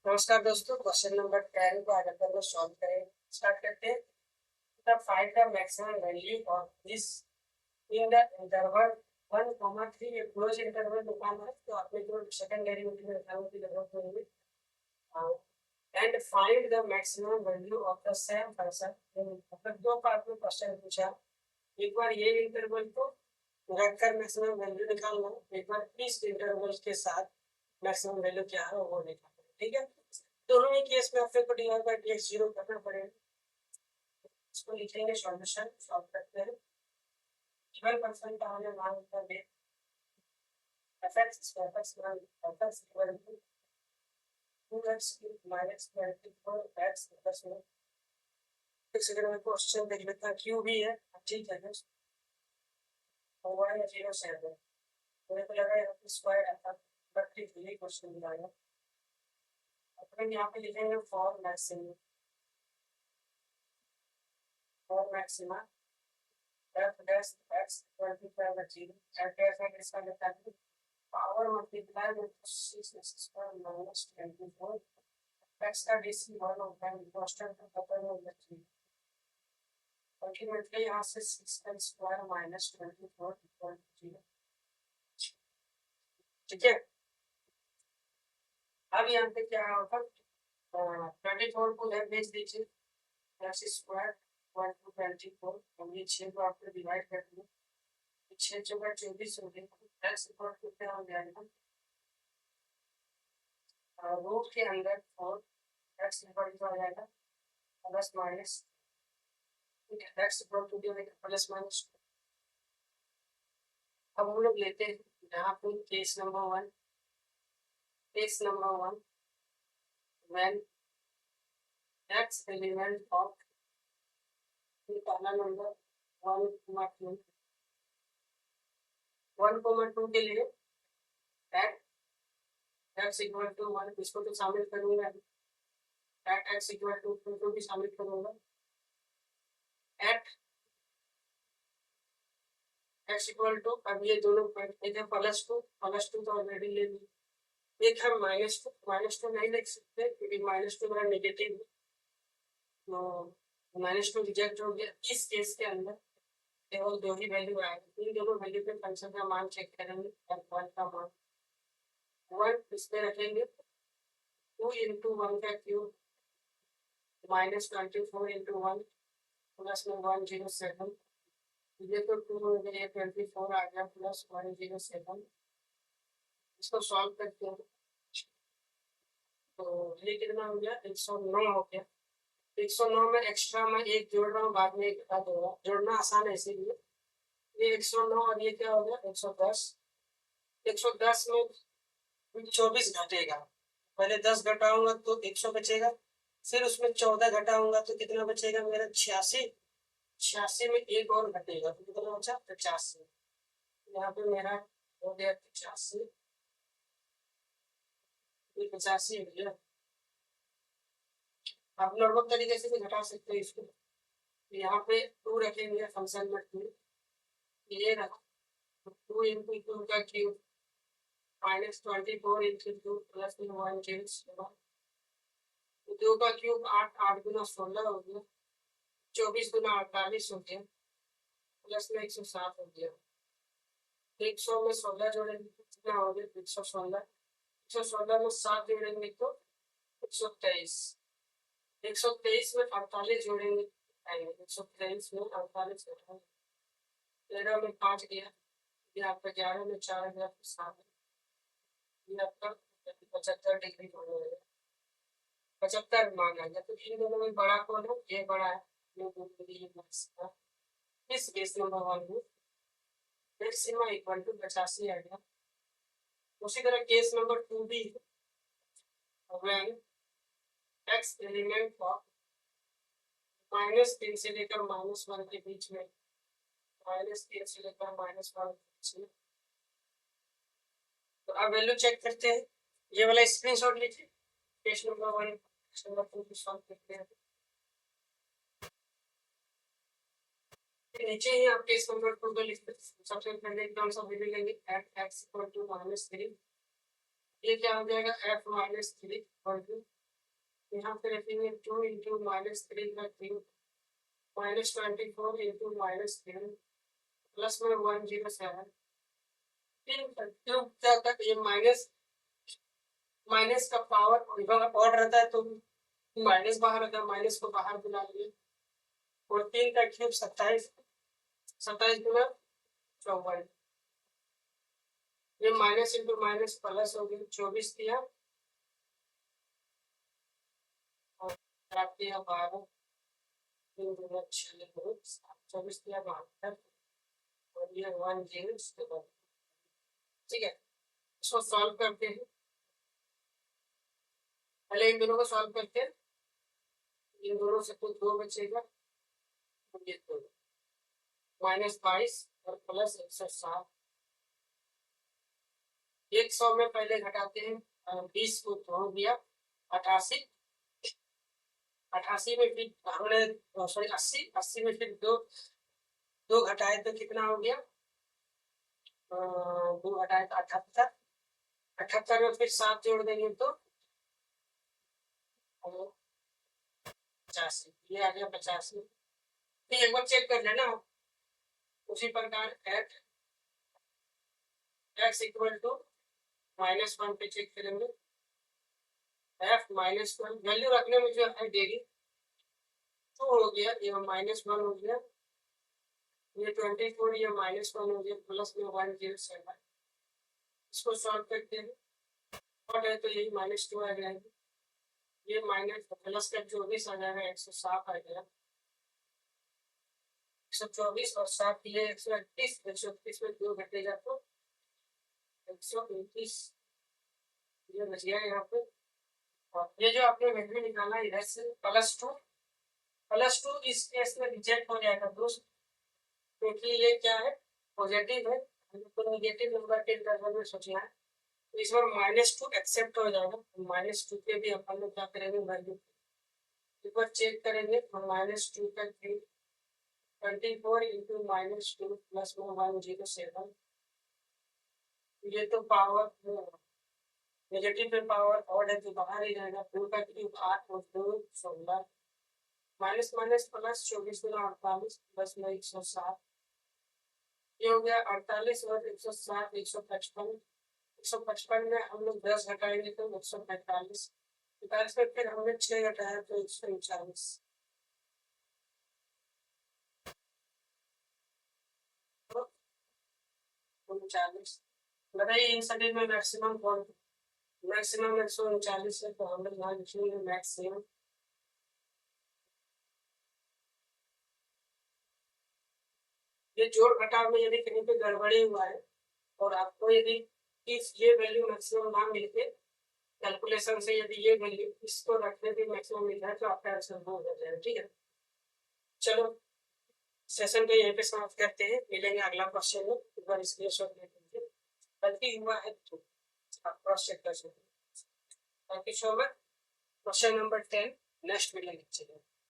नमस्कार दोस्तों, question number 10 को आज अपन लोग सॉल्व करेंगे। स्टार्ट करते हैं। The find the maximum value of this in the interval 1, 3 ये क्लोज इंटरवल निकालना है, तो आपने जो सेकंड डेरिवेटिव निकालने की जरूरत नहीं है। And find the maximum value of the same function. मतलब दो पार्ट में क्वेश्चन पूछा। एक बार ये इंटरवल को रखकर मैक्सिमम वैल्यू निकालना है, एक बार इस इंटरवल के साथ मैक्सिमम वैल्यू क्या है वो निकालना है। ठीक है, दोनों ही केस में आपको dy बाई dx जीरो करना पड़ेगा। इसको लिखेंगे, सॉल्यूशन सॉल्व करते हैं। 12% का हमें मान कर दे fx मान fx equal to 2x minus 24x plus 1। एक सेकंड में क्वेश्चन देख लेता हूं, क्यू भी है। ठीक है दोस्त, और y 0.7 मेरे को लगा यहाँ पे स्क्वायर आता, बट ठीक है, ये क्वेश्चन दिया है। अपन यहाँ पे लिखेंगे for maxima f dash x equal to 0 f dash x इसका लेता है power multiply with 6x square minus 24 x का DC 1 होता है, कांस्टेंट का पता नहीं लगती। अल्टीमेटली यहाँ से 6x square minus 24 equal to 0। ठीक है, अब यहाँ पे क्या होगा, 24 को इधर भेज दीजिए, x स्क्वायर 1 टू 24, हम ये 6 को आपको डिवाइड कर दिया, 6 जगह 24 हो गया। x इक्वल टू क्या हो जाएगा, रूट के अंदर 4 x इक्वल टू आ जाएगा plus minus, x equal two plus minus. अब हम लोग लेते हैं यहाँ पे case number 1 when x element of पहला नंबर 1,2 के लिए एट x इक्वल टू 1 इसको तो शामिल करूंगा, एट x इक्वल टू 2 को भी शामिल करूंगा, एट x इक्वल टू, अब ये दोनों एक है प्लस टू तो ऑलरेडी ले ली, एक है -2 नहीं लिख सकते क्योंकि -2 बड़ा नेगेटिव है, तो -2 रिजेक्ट हो गया। इस केस के अंदर केवल दो ही वैल्यू आएगी, इन दोनों वैल्यू पे फंक्शन का मान चेक करेंगे। f1 का मान 1 इस पे रखेंगे, 2 इंटू 1 का क्यूब माइनस 24 इंटू 1 प्लस में 107, ये तो 2 हो गया, 24 आ गया प्लस 107। इसको सॉल्व करते हैं तो ये कितना हो गया, 109 हो गया। 109 में एक्स्ट्रा मैं एक जोड़ रहा हूँ, बाद में एक बता दूंगा, जोड़ना आसान है इसीलिए। ये 109 और ये क्या हो गया 110। 110 में 24 घटेगा, पहले 10 घटाऊंगा तो 100 बचेगा, फिर उसमें 14 घटाऊंगा तो कितना बचेगा मेरा 86। 86 में एक और घटेगा तो कितना बचा 85। यहाँ पे मेरा हो गया 85, ये 85 हो गया। आप नॉर्मल तरीके से भी घटा सकते हैं इसको, यहाँ पे 2 रखेंगे फंक्शन में 2, ये रखा 2 इंटू 2 का क्यूब माइनस 24 इंटू 2 प्लस 107, 2 का क्यूब 8, 8 गुना 16 हो गया, 24 गुना 48 हो गया, प्लस में 107 हो गया। 100 में 16 जोड़ेंगे तो कितना हो गया 116, 116 में 7 जोड़ेंगे तो 123, 123 में 48 जोड़ेंगे, 123 में 48 13 में 5 गया, ये आपका 11 में 4 गया, 7, ये आपका 75 डिग्री हो जाएगा, 75 मान आ गया। तो इन दोनों में बड़ा कौन है, ये बड़ा है, इस केस नंबर 1 में मैक्सिमा इक्वल टू 85 आ गया। उसी तरह केस नंबर 2 भी व्हेन x एलिमेंट ऑफ -3 से लेकर -1 के बीच में, -3 से लेकर -1 के बीच में, तो अब वैल्यू चेक करते हैं। ये वाला स्क्रीनशॉट लीजिए, केस नंबर 1 केस नंबर 2 को सॉल्व करते हैं। नीचे ही आप केस नंबर 2 को लिख सकते हैं। सबसे पहले एकदम सा वैल्यू लेंगे एट x इक्वल टू -3, ये क्या हो जाएगा f माइनस 3 और यहाँ पे रखेंगे 2 इंटू माइनस 3 का 3 माइनस 24 इंटू माइनस 3 प्लस में 107 क्यों क्या होता है ये माइनस का पावर ऑड रहता है तो माइनस बाहर रहता है, माइनस को बाहर बुला लिए और 3 का क्यूब 27 गुना 54 ये माइनस इंटू माइनस प्लस हो गया 24 दिया और दिया 12 24 दिया 72 और ये 10 ठीक है। इसको सॉल्व करते हैं, पहले इन दोनों को सॉल्व करते हैं, इन दोनों से कुछ 2 बचेगा और ये 2 माइनस 22 और प्लस 107 100 में पहले घटाते हैं 20 को तोड़ दिया 88 में फिर हमने सॉरी 80 में फिर दो घटाए तो कितना हो गया 2 घटाए तो 78 में फिर 7 जोड़ देंगे तो 85 ये आ गया 85 फिर एक बार चेक कर लेना उसी प्रकार x इक्वल टू -1 पे चेक करेंगे f -1 वैल्यू रखने में जो है देगी 2 हो गया ये -1 हो गया ये 24 ये -1 हो गया प्लस में 107 इसको सॉल्व करते हैं और है तो यही -2 आ जाएगी ये माइनस प्लस का 24 आ जाएगा 107 आ गया 124 और 7 ये 138 138 में 2 घटेगा तो 129 ये बच गया यहाँ पे और ये जो आपने वैल्यू निकाला इधर से +2 इस केस में रिजेक्ट हो जाएगा दोस्त क्योंकि ये क्या है पॉजिटिव है तो नेगेटिव नंबर के इंटरवल में सोचना है तो इस बार -2 एक्सेप्ट हो जाएगा -2 पे भी अपन लोग क्या करेंगे वैल्यू एक बार चेक करेंगे तो -2 का 24 इंटू -2 प्लस में 107 ये तो पावर नेगेटिव पे पावर ऑड है तो बाहर ही रहेगा 2 का क्यूब 8 और 2 16 माइनस माइनस प्लस 24 गुना 48 प्लस में 107 ये हो गया 48 और 107 155 में हम लोग 10 घटाएंगे तो 145 45 में फिर हमने 6 घटाया तो 139 बताइए इन सभी में मैक्सिमम कौन मैक्सिमम 139 है तो हम लोग यहाँ लिखेंगे मैक्सिमम ये जोड़ घटाव में यदि कहीं पे गड़बड़ी हुआ है और आपको यदि इस ये वैल्यू मैक्सिमम ना मिलके कैलकुलेशन से यदि ये वैल्यू इसको रखने पे मैक्सिमम मिल जाए तो आपका आंसर वो हो जाएगा ठीक है। चलो सेशन को यहीं पे समाप्त करते हैं मिलेंगे अगला क्वेश्चन में एक बार स्क्रीनशॉट ले लीजिए गलती हुआ है तो आप क्रॉस चेक कर सकते हैं। Thank you so much question number 10 next video lecture